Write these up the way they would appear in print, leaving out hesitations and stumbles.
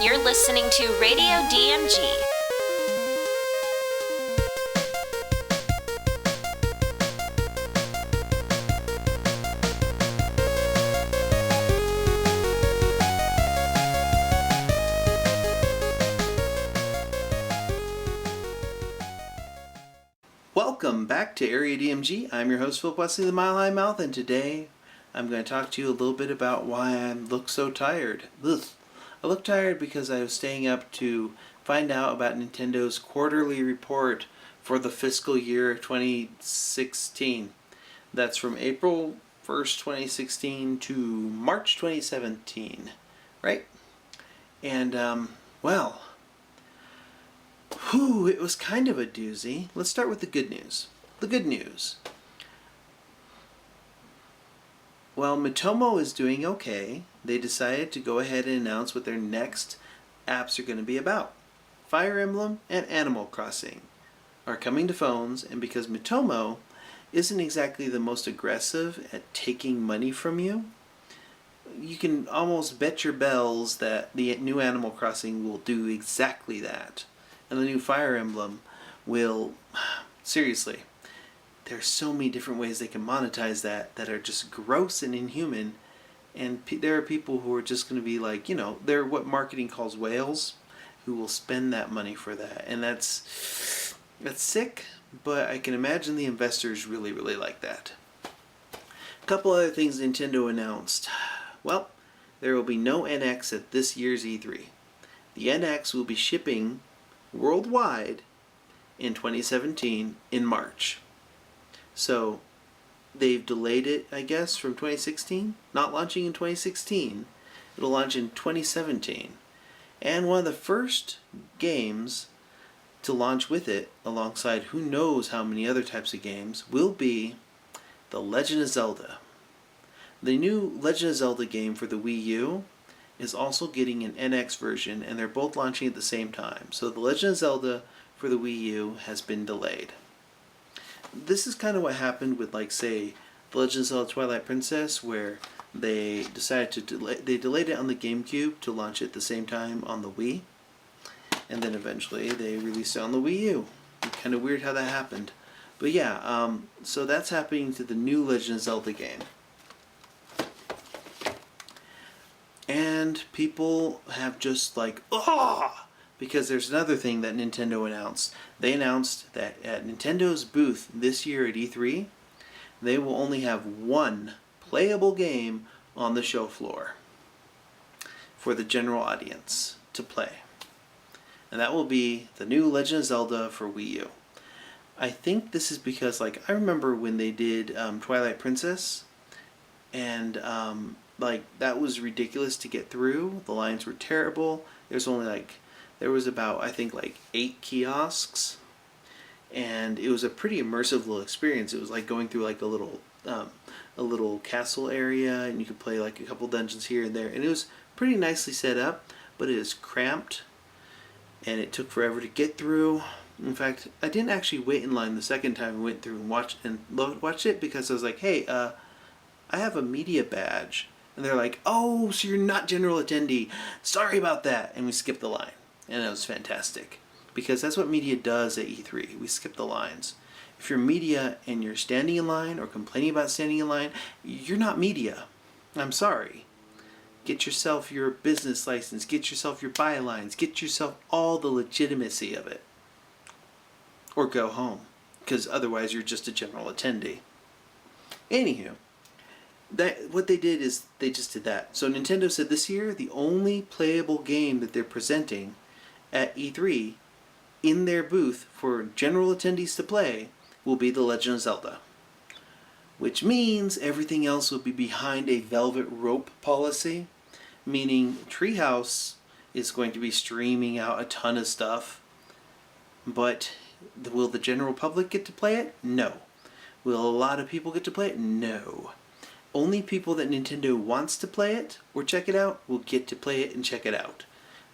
You're listening to Radio DMG. Welcome back to Area DMG. I'm your host, Philip Wesley, the Mile High Mouth, and today I'm going to talk to you a little bit about why I look so tired. Ugh. I look tired because I was staying up to find out about Nintendo's quarterly report for the fiscal year 2016. That's from April 1st, 2016 to March 2017, right? And, it was kind of a doozy. Let's start with the good news. The good news. Well, Mitomo is doing okay. They decided to go ahead and announce what their next apps are going to be about. Fire Emblem and Animal Crossing are coming to phones, and because Mitomo isn't exactly the most aggressive at taking money from you, you can almost bet your bells that the new Animal Crossing will do exactly that. And the new Fire Emblem will, seriously, there's so many different ways they can monetize that are just gross and inhuman. And there are people who are just going to be like, they're what marketing calls whales, who will spend that money for that. And that's sick, but I can imagine the investors really, really like that. A couple other things Nintendo announced. Well, there will be no NX at this year's E3. The NX will be shipping worldwide in 2017 in March. So they've delayed it, I guess, from 2016. Not launching in 2016. It'll launch in 2017. And one of the first games to launch with it, alongside who knows how many other types of games, will be The Legend of Zelda. The new Legend of Zelda game for the Wii U is also getting an NX version, and they're both launching at the same time. So The Legend of Zelda for the Wii U has been delayed. This is kind of what happened with, say, The Legend of Zelda Twilight Princess, where they decided to delayed it on the GameCube to launch it at the same time on the Wii, and then eventually they released it on the Wii U. Kind of weird how that happened. But yeah, so that's happening to the new Legend of Zelda game. And people have just because there's another thing that Nintendo announced. They announced that at Nintendo's booth this year at E3, they will only have one playable game on the show floor for the general audience to play. And that will be the new Legend of Zelda for Wii U. I think this is because, I remember when they did Twilight Princess, and that was ridiculous to get through. The lines were terrible. There was about, I think, 8 kiosks, and it was a pretty immersive little experience. It was like going through a little castle area, and you could play a couple dungeons here and there, and it was pretty nicely set up, but it is cramped, and it took forever to get through. In fact, I didn't actually wait in line the second time I went through and watched it, because I was like, hey, I have a media badge. And they're like, oh, so you're not general attendee. Sorry about that. And we skipped the line. And it was fantastic. Because that's what media does at E3. We skip the lines. If you're media and you're standing in line or complaining about standing in line, you're not media. I'm sorry. Get yourself your business license. Get yourself your bylines. Get yourself all the legitimacy of it. Or go home. Because otherwise you're just a general attendee. Anywho. What they did is they just did that. So Nintendo said this year the only playable game that they're presenting at E3 in their booth for general attendees to play will be The Legend of Zelda. Which means everything else will be behind a velvet rope policy, meaning Treehouse is going to be streaming out a ton of stuff, but will the general public get to play it? No. Will a lot of people get to play it? No. Only people that Nintendo wants to play it or check it out will get to play it and check it out,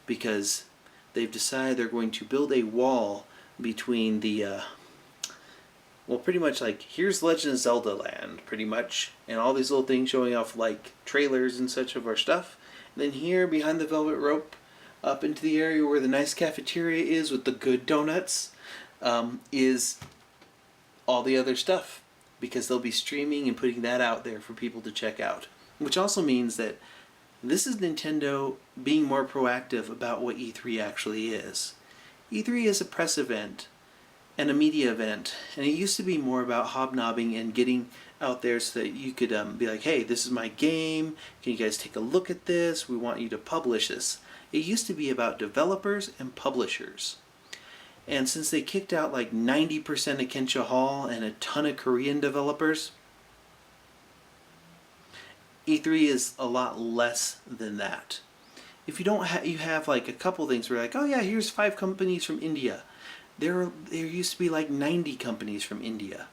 because they've decided they're going to build a wall between the pretty much here's Legend of Zelda Land, pretty much, and all these little things showing off trailers and such of our stuff. And then here behind the velvet rope up into the area where the nice cafeteria is with the good donuts, is all the other stuff, because they'll be streaming and putting that out there for people to check out. Which also means that this is Nintendo being more proactive about what E3 actually is. E3 is a press event and a media event, and it used to be more about hobnobbing and getting out there so that you could be like, hey, this is my game, can you guys take a look at this, we want you to publish this. It used to be about developers and publishers. And since they kicked out like 90% of Kensha Hall and a ton of Korean developers, E3 is a lot less than that. If you don't you have like a couple things where you're like, oh yeah, here's 5 companies from India. There used to be like 90 companies from India.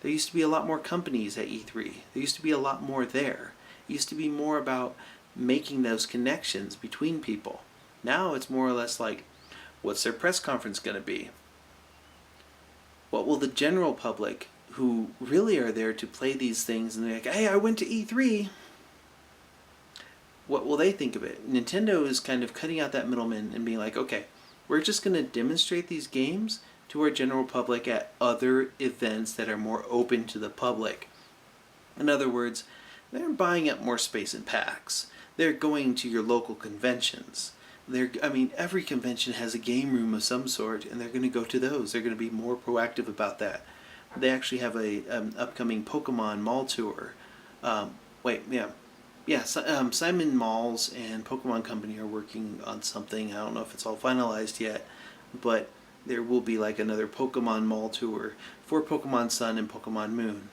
There used to be a lot more companies at E3. There used to be a lot more there. It used to be more about making those connections between people. Now it's more or less like, what's their press conference going to be? What will the general public, who really are there to play these things, and they're like, hey, I went to E3, what will they think of it? Nintendo is kind of cutting out that middleman and being like, okay, we're just going to demonstrate these games to our general public at other events that are more open to the public. In other words, they're buying up more space in PAX. They're going to your local conventions. Every convention has a game room of some sort, and they're going to go to those. They're going to be more proactive about that. They actually have an upcoming Pokemon Mall tour. Simon Malls and Pokemon Company are working on something. I don't know if it's all finalized yet, but there will be like another Pokemon Mall tour for Pokemon Sun and Pokemon Moon.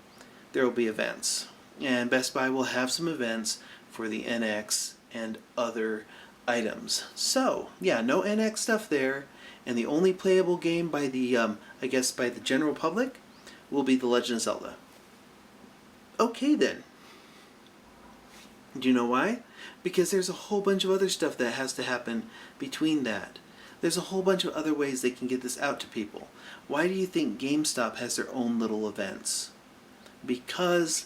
There will be events, and Best Buy will have some events for the NX and other items. So yeah, no NX stuff there, and the only playable game by the by the general public will be The Legend of Zelda. Okay then. Do you know why? Because there's a whole bunch of other stuff that has to happen between that. There's a whole bunch of other ways they can get this out to people. Why do you think GameStop has their own little events? Because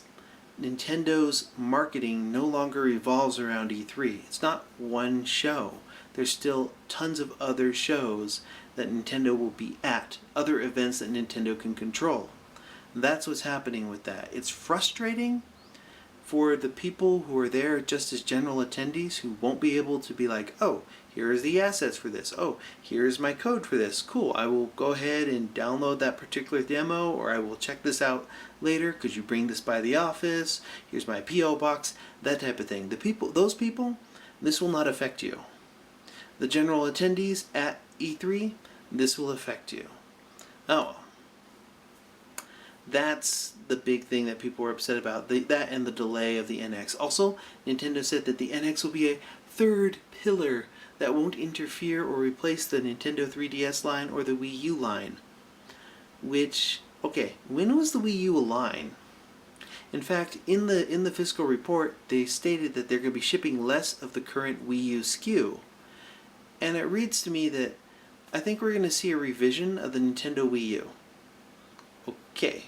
Nintendo's marketing no longer revolves around E3. It's not one show. There's still tons of other shows that Nintendo will be at, other events that Nintendo can control. That's what's happening with that. It's frustrating for the people who are there just as general attendees who won't be able to be like, oh, here is the assets for this. Oh, here's my code for this. Cool, I will go ahead and download that particular demo, or I will check this out later. Could you bring this by the office? Here's my P.O. box. That type of thing. Those people, this will not affect you. The general attendees at E3, this will affect you. Oh, that's the big thing that people were upset about, that and the delay of the NX. Also, Nintendo said that the NX will be a third pillar that won't interfere or replace the Nintendo 3DS line or the Wii U line. Which, okay, when was the Wii U a line? In fact, in the fiscal report, they stated that they're going to be shipping less of the current Wii U SKU. And it reads to me that I think we're going to see a revision of the Nintendo Wii U. Okay.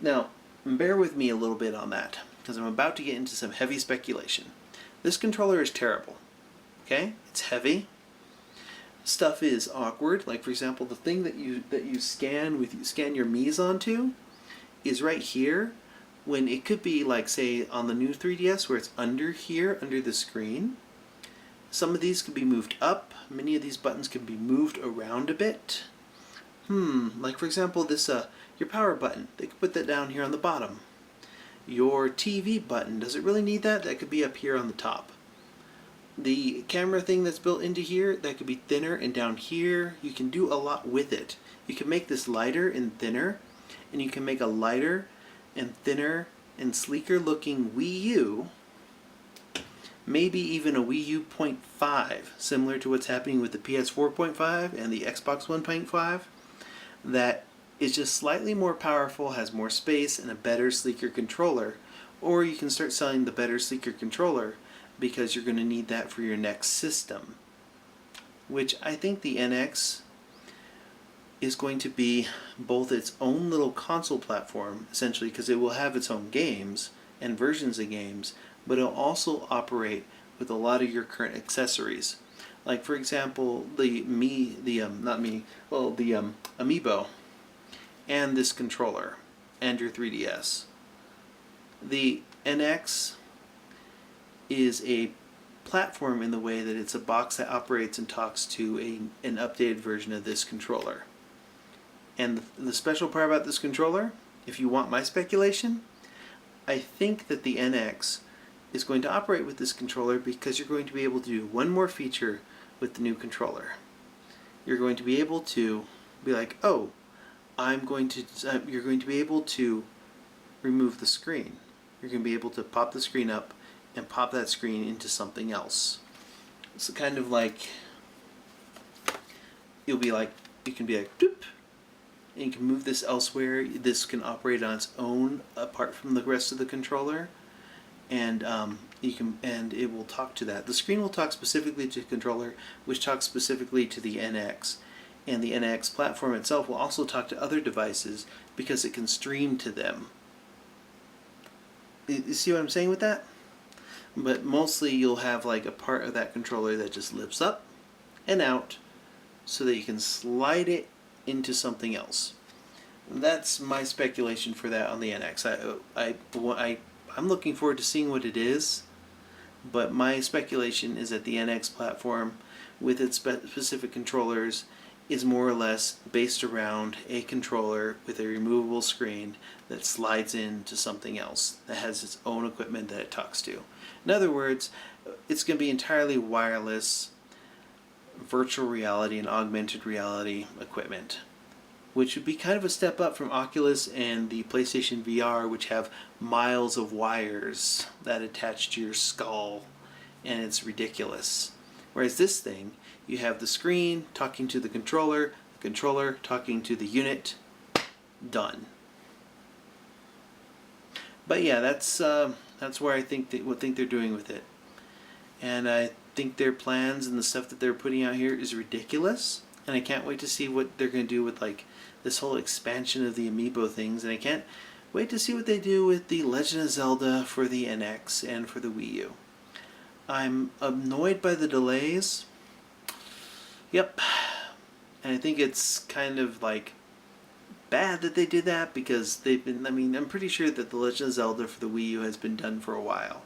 Now, bear with me a little bit on that, because I'm about to get into some heavy speculation. This controller is terrible. Okay? It's heavy. Stuff is awkward. Like, for example, the thing that you scan your Mii's onto is right here, when it could be like, say, on the new 3DS where it's under here, under the screen. Some of these can be moved up. Many of these buttons can be moved around a bit. Like for example, this your power button. They could put that down here on the bottom. Your TV button, does it really need that? That could be up here on the top. The camera thing that's built into here, that could be thinner, and down here, you can do a lot with it. You can make this lighter and thinner, and you can make a lighter and thinner and sleeker looking Wii U, maybe even a Wii U 0.5, similar to what's happening with the PS4 0.5 and the Xbox 1.5, that is just slightly more powerful, has more space, and a better, sleeker controller. Or you can start selling the better, sleeker controller because you're going to need that for your next system. Which I think the NX is going to be both its own little console platform, essentially, because it will have its own games and versions of games, but it'll also operate with a lot of your current accessories. Like for example, the Amiibo, and this controller, and your 3DS. The NX is a platform in the way that it's a box that operates and talks to an updated version of this controller. And the special part about this controller, if you want my speculation, I think that the NX is going to operate with this controller because you're going to be able to do one more feature with the new controller. You're going to be able to be like, oh, you're going to be able to remove the screen. You're going to be able to pop the screen up and pop that screen into something else. It's kind of like, you can be like, doop, and you can move this elsewhere. This can operate on its own apart from the rest of the controller, and it will talk to that. The screen will talk specifically to the controller, which talks specifically to the NX, and the NX platform itself will also talk to other devices because it can stream to them. You see what I'm saying with that? But mostly you'll have like a part of that controller that just lifts up and out so that you can slide it into something else. That's my speculation for that on the NX. I'm looking forward to seeing what it is, but my speculation is that the NX platform with its specific controllers is more or less based around a controller with a removable screen that slides into something else that has its own equipment that it talks to. In other words, it's going to be entirely wireless virtual reality and augmented reality equipment, which would be kind of a step up from Oculus and the PlayStation VR, which have miles of wires that attach to your skull, and it's ridiculous. Whereas this thing, you have the screen talking to the controller talking to the unit, done. But yeah, that's where I think what they're doing with it, and I think their plans and the stuff that they're putting out here is ridiculous, and I can't wait to see what they're going to do with like this whole expansion of the Amiibo things, and I can't wait to see what they do with the Legend of Zelda for the NX and for the Wii U. I'm annoyed by the delays. Yep. And I think it's kind of like bad that they did that because I'm pretty sure that the Legend of Zelda for the Wii U has been done for a while.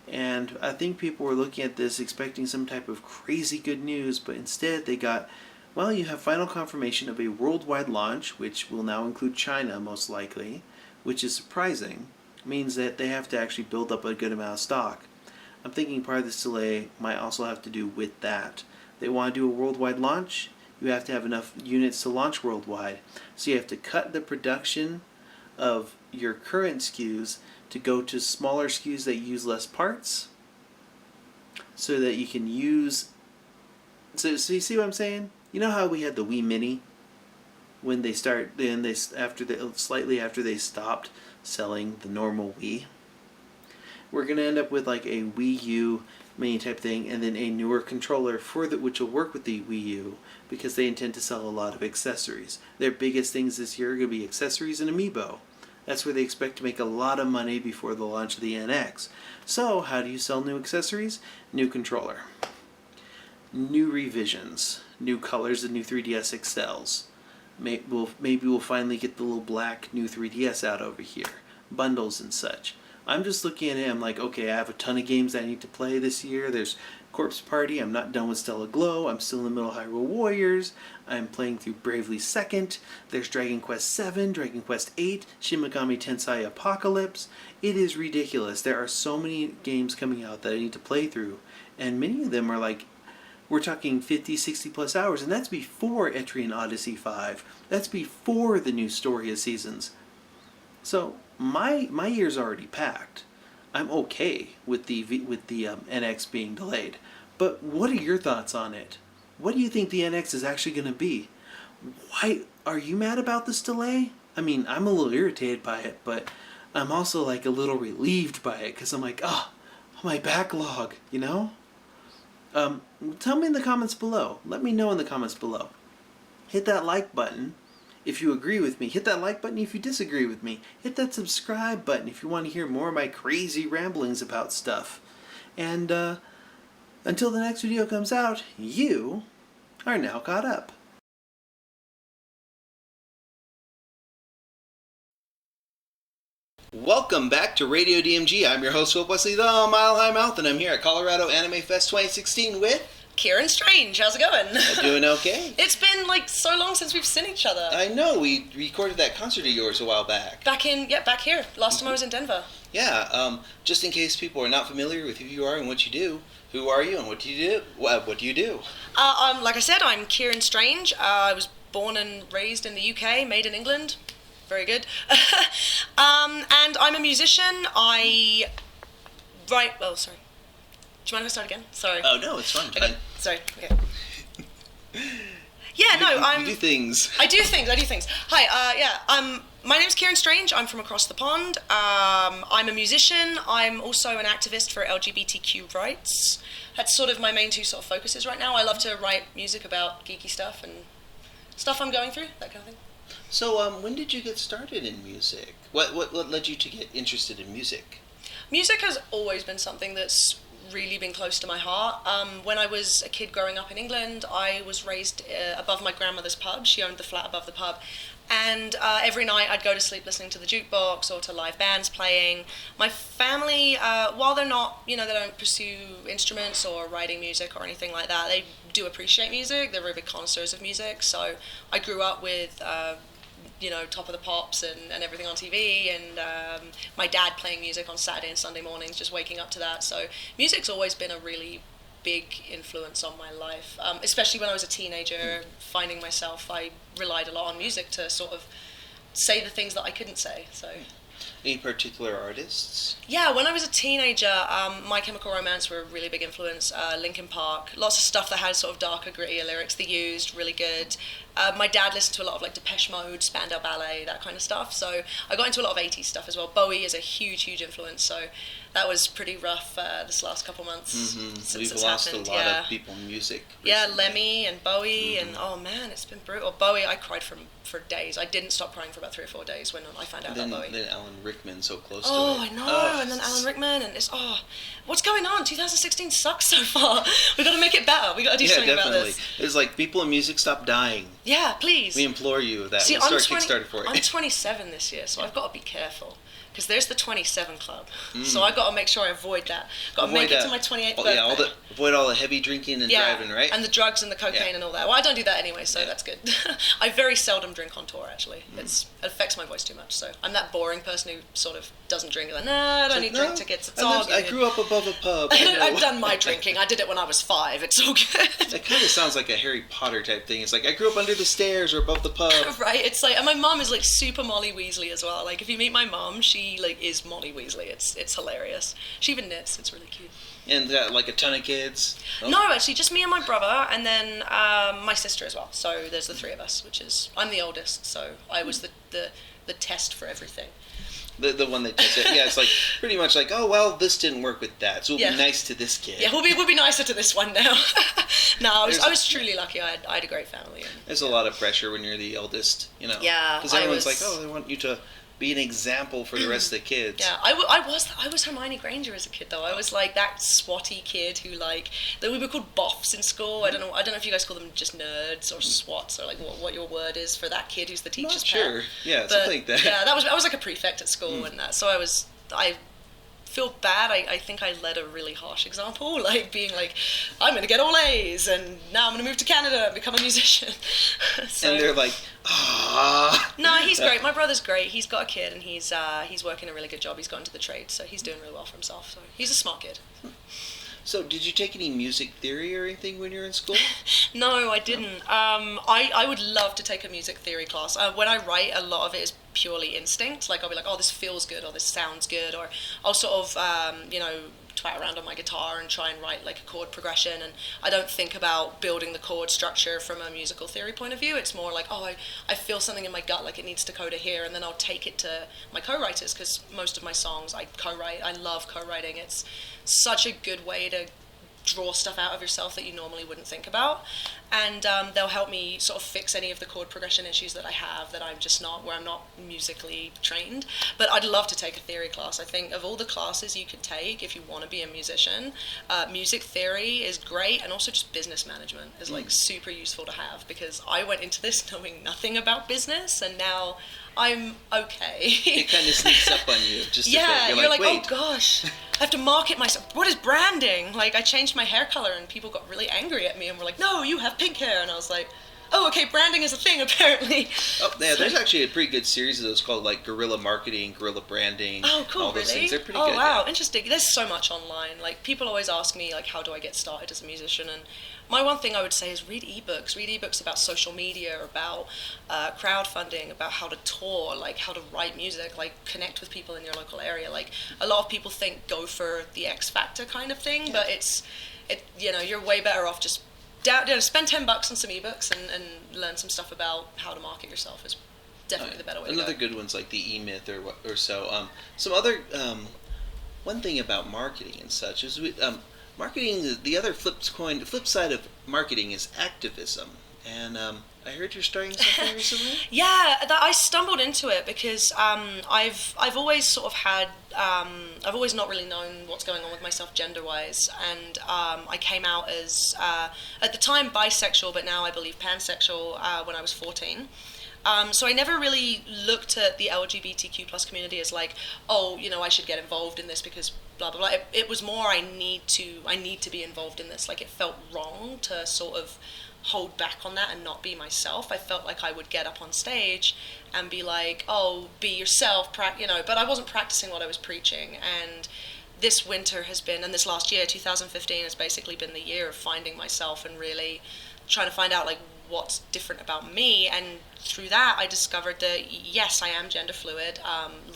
And I think people were looking at this expecting some type of crazy good news, but instead they got, well, you have final confirmation of a worldwide launch, which will now include China most likely, which is surprising. It means that they have to actually build up a good amount of stock. I'm thinking part of this delay might also have to do with that. They want to do a worldwide launch, you have to have enough units to launch worldwide. So you have to cut the production of your current SKUs to go to smaller SKUs that use less parts, so that you can use... So you see what I'm saying? You know how we had the Wii Mini? When they slightly after they stopped selling the normal Wii? We're going to end up with like a Wii U Mini type thing, and then a newer controller for which will work with the Wii U, because they intend to sell a lot of accessories. Their biggest things this year are going to be accessories and Amiibo. That's where they expect to make a lot of money before the launch of the NX. So how do you sell new accessories? New controller. New revisions. New colors of new 3DS XLs. Maybe we'll finally get the little black new 3DS out over here. Bundles and such. I'm just looking at it, I'm like, okay, I have a ton of games I need to play this year. There's Corpse Party, I'm not done with Stellar Glow, I'm still in the middle of Hyrule Warriors, I'm playing through Bravely Second, there's Dragon Quest VII, Dragon Quest VIII, Shin Megami Tensei Apocalypse. It is ridiculous. There are so many games coming out that I need to play through, and many of them are like, we're talking 50, 60 plus hours, and that's before Etrian Odyssey 5. That's before the new Story of Seasons. So my year's already packed. I'm okay with the NX being delayed. But what are your thoughts on it? What do you think the NX is actually going to be? Why are you mad about this delay? I mean, I'm a little irritated by it, but I'm also like a little relieved by it because I'm like, oh, my backlog, you know? Tell me in the comments below. Let me know in the comments below. Hit that like button if you agree with me. Hit that like button if you disagree with me. Hit that subscribe button if you want to hear more of my crazy ramblings about stuff. And Until the next video comes out, you are now caught up. Welcome back to Radio DMG. I'm your host, Philip Wesley, the Mile High Mouth, and I'm here at Colorado Anime Fest 2016 with... Kieran Strange. How's it going? Doing okay. It's been like so long since we've seen each other. I know, we recorded that concert of yours a while back. Back here. Last time I was in Denver. Yeah, just in case people are not familiar with who you are and what you do, who are you and what do you do? What do you do? Like I said, I'm Kieran Strange. I was born and raised in the UK, made in England. Very good. And I'm a musician. I write... Oh, sorry. Do you mind if I start again? Sorry. Oh, no, it's fine. Okay. Sorry. Okay. Yeah, You do things. I do things. Hi, my name's Kieran Strange. I'm from across the pond. I'm a musician. I'm also an activist for LGBTQ rights. That's sort of my main two sort of focuses right now. I love to write music about geeky stuff and stuff I'm going through, that kind of thing. So, when did you get started in music? What led you to get interested in music? Music has always been something that's really been close to my heart. When I was a kid growing up in England, I was raised above my grandmother's pub. She owned the flat above the pub. And every night I'd go to sleep listening to the jukebox or to live bands playing. My family, while they're not, they don't pursue instruments or writing music or anything like that, they do appreciate music. They're very big connoisseurs of music. So I grew up with Top of the Pops and everything on TV, and my dad playing music on Saturday and Sunday mornings, just waking up to that. So music's always been a really big influence on my life, especially when I was a teenager. Finding myself, I relied a lot on music to sort of say the things that I couldn't say. So, any particular artists? Yeah, when I was a teenager, My Chemical Romance were a really big influence. Linkin Park, lots of stuff that had sort of darker, grittier lyrics. The Used, really good. My dad listened to a lot of like Depeche Mode, Spandau Ballet, that kind of stuff. So I got into a lot of 80s stuff as well. Bowie is a huge influence. So that was pretty rough this last couple months. Since We've it's lost happened. a lot of people in music recently. Yeah, Lemmy and Bowie, and oh man, it's been brutal. Bowie, I cried for days. I didn't stop crying for about 3 or 4 days when I found out about Bowie. Then Alan Rickman so close to it. Oh, I know, and then Alan Rickman, and what's going on? 2016 sucks so far. We got to make it better. We got to do something about this. It's like people in music stop dying. Yeah, please. We implore you that. See, We'll start Kickstarter for it. I'm 27 this year, so I've got to be careful. Because there's the 27 Club. So I got to make sure I avoid that. Got to make it to my 28th birthday. Yeah, avoid all the heavy drinking and driving, right? And the drugs and the cocaine and all that. Well, I don't do that anyway, so that's good. I very seldom drink on tour, actually. It affects my voice too much. So I'm that boring person who sort of doesn't drink. Like, I don't need drink tickets. It's all good. I grew up above a pub. I've done my drinking. I did it when I was 5. It's all good. That kind of sounds like a Harry Potter type thing. It's like, I grew up under the stairs or above the pub. Right? It's like, and my mom is like super Molly Weasley as well. Like, if you meet my mom, she like is Molly Weasley. It's hilarious. She even knits. It's really cute. And like a ton of kids? Oh. No, actually, just me and my brother, and then my sister as well. So there's the 3 of us, I'm the oldest, so I was the test for everything. The one that does it. Yeah, it's like pretty much like, oh well, this didn't work with that, so we'll be nice to this kid. Yeah, we'll be nicer to this one now. No, I was truly lucky. I had a great family. There's a lot of pressure when you're the eldest, Yeah, because everyone's like, oh, they want you to be an example for the rest of the kids. Yeah, I was Hermione Granger as a kid though. I was like that swotty kid who we were called boffs in school. I don't know if you guys call them just nerds or swats or like what your word is for that kid who's the teacher's pet. Sure, yeah, something like that. Yeah, I was like a prefect at school and that. So I feel bad. I think I led a really harsh example, like being like, I'm going to get all A's and now I'm going to move to Canada and become a musician. So, and they're like, ah. No, he's great. My brother's great. He's got a kid and he's working a really good job. He's got into the trade, so he's doing really well for himself. So he's a smart kid. So, did you take any music theory or anything when you were in school? No, I didn't. I would love to take a music theory class. When I write, a lot of it is purely instinct. Like, I'll be like, oh, this feels good, or this sounds good, or I'll sort of, twat around on my guitar and try and write, like, a chord progression, and I don't think about building the chord structure from a musical theory point of view. It's more like, oh, I feel something in my gut, like it needs to coda here, and then I'll take it to my co-writers, because most of my songs I co-write. I love co-writing. It's such a good way to draw stuff out of yourself that you normally wouldn't think about. And they'll help me sort of fix any of the chord progression issues that I have, that I'm just not, where I'm not musically trained. But I'd love to take a theory class. I think of all the classes you could take if you want to be a musician, music theory is great, and also just business management is like super useful to have, because I went into this knowing nothing about business, and now I'm okay. It kind of sneaks up on you. Just yeah, you're like, wait. oh gosh, I have to market myself. What is branding? Like, I changed my hair color and people got really angry at me and were like, no, you have pink hair. And I was like, oh, okay, branding is a thing apparently. Oh, yeah, there's actually a pretty good series of those called like guerrilla marketing, guerrilla branding. Oh, cool, all those really? things. They're pretty good. good. Oh, wow, yeah. Interesting. There's so much online. Like, people always ask me, like, how do I get started as a musician? And my one thing I would say is read ebooks. Read ebooks about social media, about crowdfunding, about how to tour, like how to write music, like connect with people in your local area. Like, a lot of people think go for the X Factor kind of thing, but you're way better off just spend $10 on some ebooks and learn some stuff about how to market yourself is definitely the better way to go. Another good one's like the E-Myth or so. Some other one thing about marketing and such is marketing. The other flip side of marketing is activism, and I heard you're starting something recently. Yeah, I stumbled into it because I've always sort of had I've always not really known what's going on with myself gender-wise, and I came out as at the time bisexual, but now I believe pansexual when I was 14. So I never really looked at the LGBTQ plus community as like, oh, I should get involved in this because blah blah blah. It was more I need to be involved in this. Like, it felt wrong to sort of hold back on that and not be myself. I felt like I would get up on stage and be like, oh, be yourself, but I wasn't practicing what I was preaching. And this winter has been, and this last year, 2015, has basically been the year of finding myself and really trying to find out like what's different about me. And through that I discovered that yes, I am gender fluid,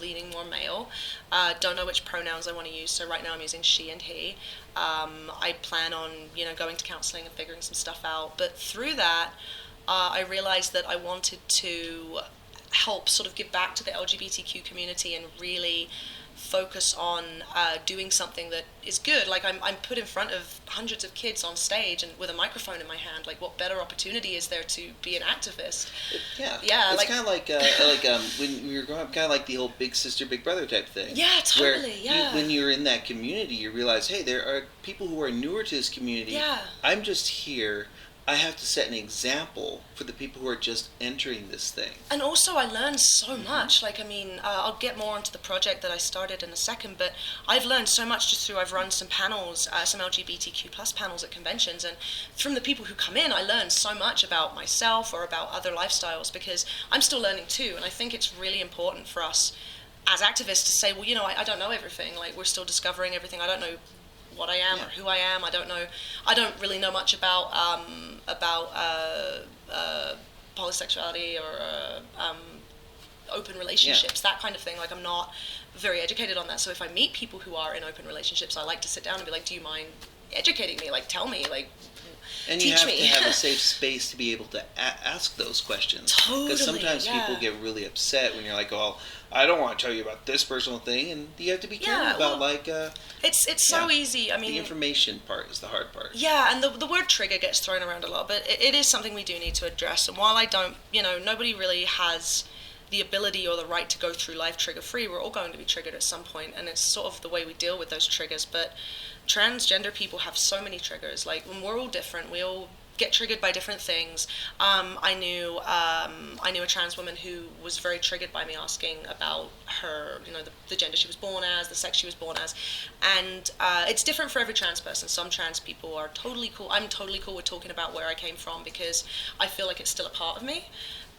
leaning more male, don't know which pronouns I want to use, so right now I'm using she and he. I plan on going to counseling and figuring some stuff out, but through that I realized that I wanted to help sort of give back to the LGBTQ community and really focus on doing something that is good. Like, I'm put in front of hundreds of kids on stage and with a microphone in my hand. Like, what better opportunity is there to be an activist? Yeah, it's kind of like when we were growing up, kind of like the old big sister, big brother type thing. Yeah, totally. Where when you're in that community, you realize, hey, there are people who are newer to this community. Yeah. I'm just here. I have to set an example for the people who are just entering this thing. And also I learned so much. Like, I mean, I'll get more onto the project that I started in a second, but I've learned so much just through, I've run some panels, some LGBTQ plus panels at conventions, and from the people who come in, I learned so much about myself or about other lifestyles, because I'm still learning too, and I think it's really important for us as activists to say, well, I don't know everything. Like, we're still discovering everything. I don't know what I am or who I am. I don't really know much about polysexuality or open relationships, that kind of thing. Like, I'm not very educated on that. So if I meet people who are in open relationships, I like to sit down and be like, do you mind educating me? Like, tell me, like, and teach me. And you have to have a safe space to be able to ask those questions. Totally, because sometimes people get really upset when you're like, well, I don't want to tell you about this personal thing, and you have to be careful about it's so easy. I mean, the information part is the hard part. Yeah, and the word trigger gets thrown around a lot, but it is something we do need to address. And while I don't, nobody really has the ability or the right to go through life trigger free, we're all going to be triggered at some point, and it's sort of the way we deal with those triggers. But transgender people have so many triggers. Like, when we're all different, we all get triggered by different things. I knew a trans woman who was very triggered by me asking about her, the gender she was born as, the sex she was born as, and it's different for every trans person. Some trans people are totally cool. I'm totally cool with talking about where I came from because I feel like it's still a part of me.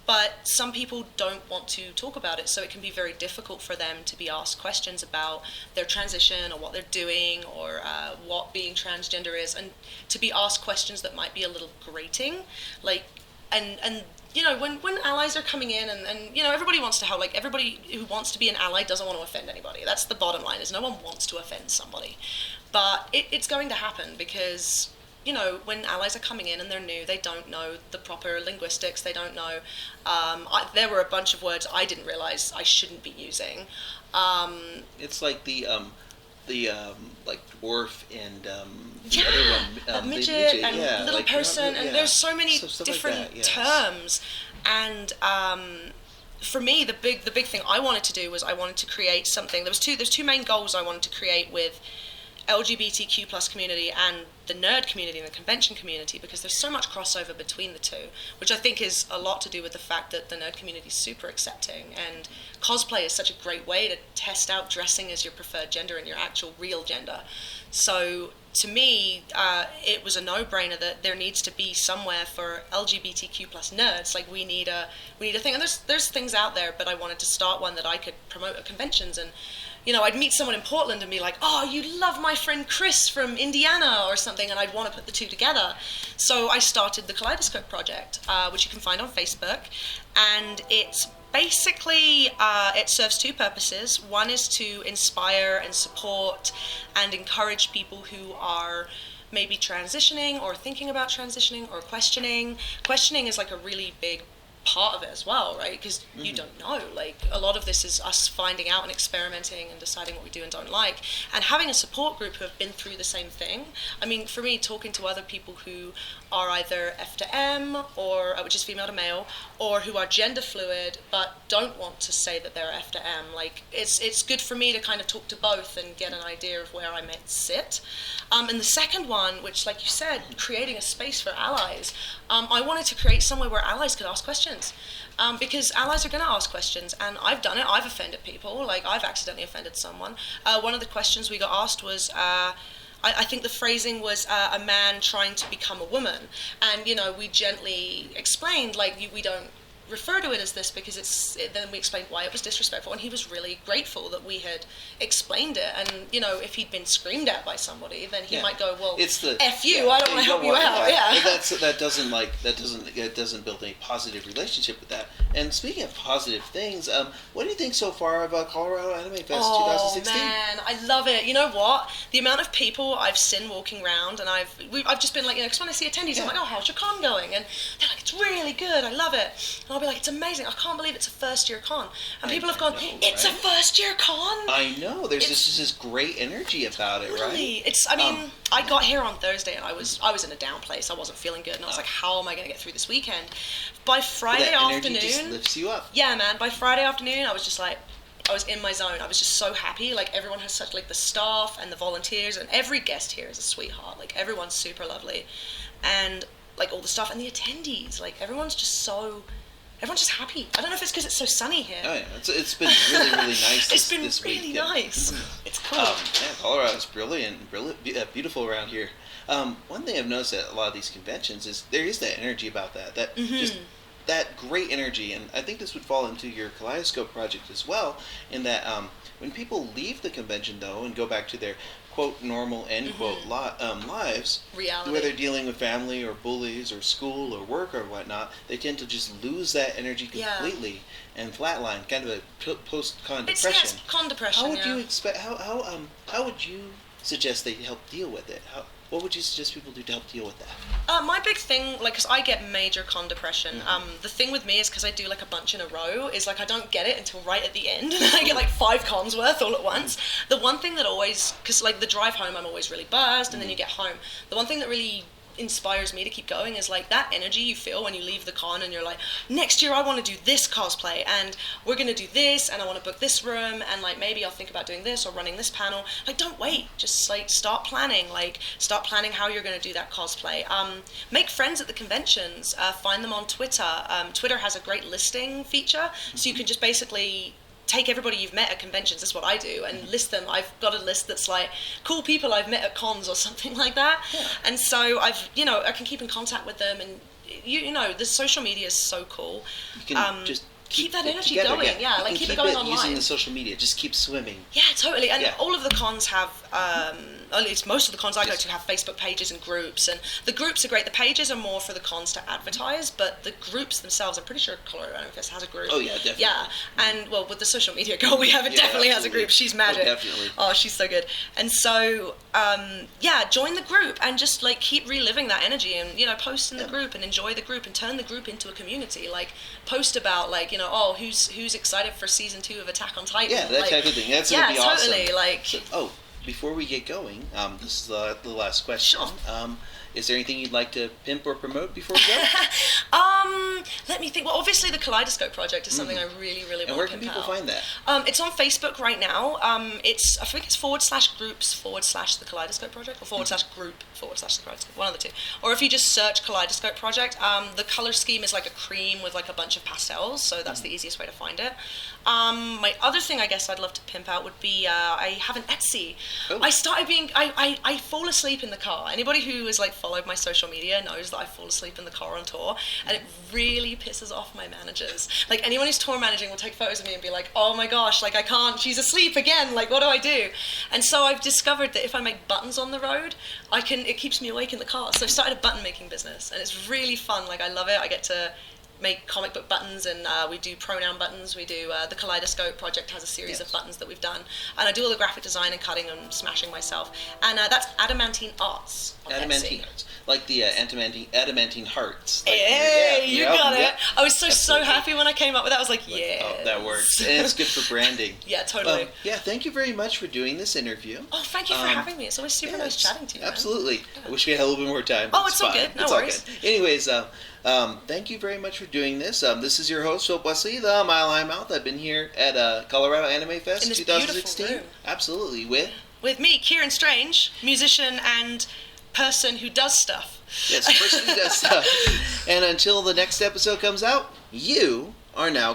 But some people don't want to talk about it, so it can be very difficult for them to be asked questions about their transition or what they're doing or what being transgender is, and to be asked questions that might be a little grating. Like, and when allies are coming in and everybody wants to help, like, everybody who wants to be an ally doesn't want to offend anybody. That's the bottom line, is no one wants to offend somebody. But it's going to happen because when allies are coming in and they're new, they don't know the proper linguistics, they don't know, there were a bunch of words I didn't realize I shouldn't be using. It's like the the like dwarf and the Yeah, other one, a midget the midget, and yeah, little like, person, and there's so many stuff different like that, yes. terms. And for me, the big thing I wanted to do was I wanted to create something. There's two main goals I wanted to create with LGBTQ plus community and the nerd community and the convention community, because there's so much crossover between the two, which I think is a lot to do with the fact that the nerd community is super accepting, and cosplay is such a great way to test out dressing as your preferred gender and your actual real gender. So to me, it was a no-brainer that there needs to be somewhere for LGBTQ plus nerds. Like we need a thing, and there's things out there, but I wanted to start one that I could promote at conventions. And you know, I'd meet someone in Portland and be like, oh, you love my friend Chris from Indiana or something, and I'd want to put the two together. So I started the Kaleidoscope Project, which you can find on Facebook, and it's basically, it serves two purposes. One is to inspire and support and encourage people who are maybe transitioning or thinking about transitioning or questioning. Questioning is like a really big part of it as well, right? Because you don't know. Like, a lot of this is us finding out and experimenting and deciding what we do and don't like, and having a support group who have been through the same thing. I mean, for me, talking to other people who are either F to M, or which is female to male, or who are gender fluid but don't want to say that they're F to M, like, it's good for me to kind of talk to both and get an idea of where I might sit. And the second one, which, like you said, creating a space for allies, I wanted to create somewhere where allies could ask questions. Because allies are going to ask questions, and I've done it. I've offended people. Like, I've accidentally offended someone. One of the questions we got asked was, I think the phrasing was a man trying to become a woman. And, you know, we gently explained, like, we don't refer to it as this because then we explained why it was disrespectful, and he was really grateful that we had explained it. And, you know, if he'd been screamed at by somebody, then he might go, well, it's the F you, I don't want to help you out. That doesn't build a positive relationship with that. And speaking of positive things, what do you think so far about Colorado Anime Fest 2016? Oh man, I love it. You know what? The amount of people I've seen walking around, and I've just been like, you know, because when I see attendees, I'm like, oh, how's your con going? And they're like, it's really good, I love it. And I'll be like, it's amazing, I can't believe it's a first year con. And people have gone, it's a first year con? I know, there's this great energy about it, really, right? I mean, I got here on Thursday and I was in a down place. I wasn't feeling good, and I was like, how am I going to get through this weekend? By Friday afternoon, energy just lifts you up. Yeah, man. By Friday afternoon, I was just like, I was in my zone. I was just so happy. Like, everyone has such, like, the staff and the volunteers, and every guest here is a sweetheart. Like, everyone's super lovely, and like all the staff and the attendees. Like, everyone's just happy. I don't know if it's because it's so sunny here. Oh yeah, it's been really nice. It's been this really week. nice. It's cool. Yeah, Colorado's brilliant, beautiful around here. One thing I've noticed at a lot of these conventions is there is that energy about that just that great energy, and I think this would fall into your Kaleidoscope project as well, in that when people leave the convention though and go back to their quote normal end quote lives, reality, where they're dealing with family or bullies or school or work or whatnot, they tend to just lose that energy completely and flatline, kind of a post-con depression. It's con depression. How would you expect? How would you suggest they help deal with it? What would you suggest people do to help deal with that? My big thing, like, because I get major con depression, the thing with me is, because I do, like, a bunch in a row, is, like, I don't get it until right at the end, and I get, like, 5 cons worth all at once. The one thing that always, because, like, the drive home, I'm always really buzzed, and then you get home. The one thing that really inspires me to keep going is, like, that energy you feel when you leave the con and you're like, next year I want to do this cosplay, and we're going to do this, and I want to book this room, and, like, maybe I'll think about doing this or running this panel. Like, don't wait. Just, like, start planning how you're going to do that cosplay. Make friends at the conventions. Find them on Twitter. Twitter has a great listing feature, so you can just basically take everybody you've met at conventions, that's what I do, and list them. I've got a list that's like cool people I've met at cons or something like that. And so I can keep in contact with them, and you know, the social media is so cool. You can just keep that energy going. Yeah, like keep it going online. Using the social media, just keep swimming. Yeah, totally. And all of the cons have, at least most of the cons I go to have Facebook pages and groups, and the groups are great. The pages are more for the cons to advertise, but the groups themselves, I'm pretty sure Colorado Anime Fest has a group. Oh yeah, definitely. Yeah, and well, with the social media girl we have, it definitely has a group. She's magic. Oh, definitely. Oh, she's so good. And so, join the group and just like keep reliving that energy, and you know, post in the group and enjoy the group and turn the group into a community. Like, post about like, you know, oh, who's excited for season 2 of Attack on Titan? Yeah, that type of thing. That's gonna be awesome. Totally. Like, so, before we get going, this is the last question. Sure. Is there anything you'd like to pimp or promote before we go? Let me think. Well, obviously the Kaleidoscope Project is something I really, really And want where to can pimp people out. find that? It's on Facebook right now. I think it's /groups/ the Kaleidoscope Project, or /group/ the Kaleidoscope, one of the two. Or if you just search Kaleidoscope Project, the color scheme is like a cream with like a bunch of pastels, so that's the easiest way to find it. My other thing I guess I'd love to pimp out would be I have an Etsy. Oh. I fall asleep in the car. Anybody who has like followed my social media knows that I fall asleep in the car on tour, and it really pisses off my managers. Like anyone who's tour managing will take photos of me and be like, oh my gosh, like I can't, she's asleep again, like what do I do? And so I've discovered that if I make buttons on the road, it keeps me awake in the car. So I've started a button making business, and it's really fun. Like I love it. I get to make comic book buttons, and we do pronoun buttons. We do the Kaleidoscope Project has a series of buttons that we've done, and I do all the graphic design and cutting and smashing myself. And that's Adamantine Arts. Adamantine Hearts, like the adamantine hearts. Like, Hey, you got it. I was so Absolutely. happy when I came up with that. I was like, yeah. Oh, that works, and it's good for branding. Yeah, totally. Thank you very much for doing this interview. Oh, thank you for having me. It's always super nice chatting to you. Man. Absolutely. I wish we had a little bit more time. Oh, it's all fine. good. No It's worries. All good. Anyways, thank you very much for doing this. This is your host, Philip Wesley, the Mile High Mouth. I've been here at Colorado Anime Fest In this 2016. beautiful room. Absolutely. With me, Kieran Strange, musician and person who does stuff. Yes, person who does stuff. And until the next episode comes out, you are now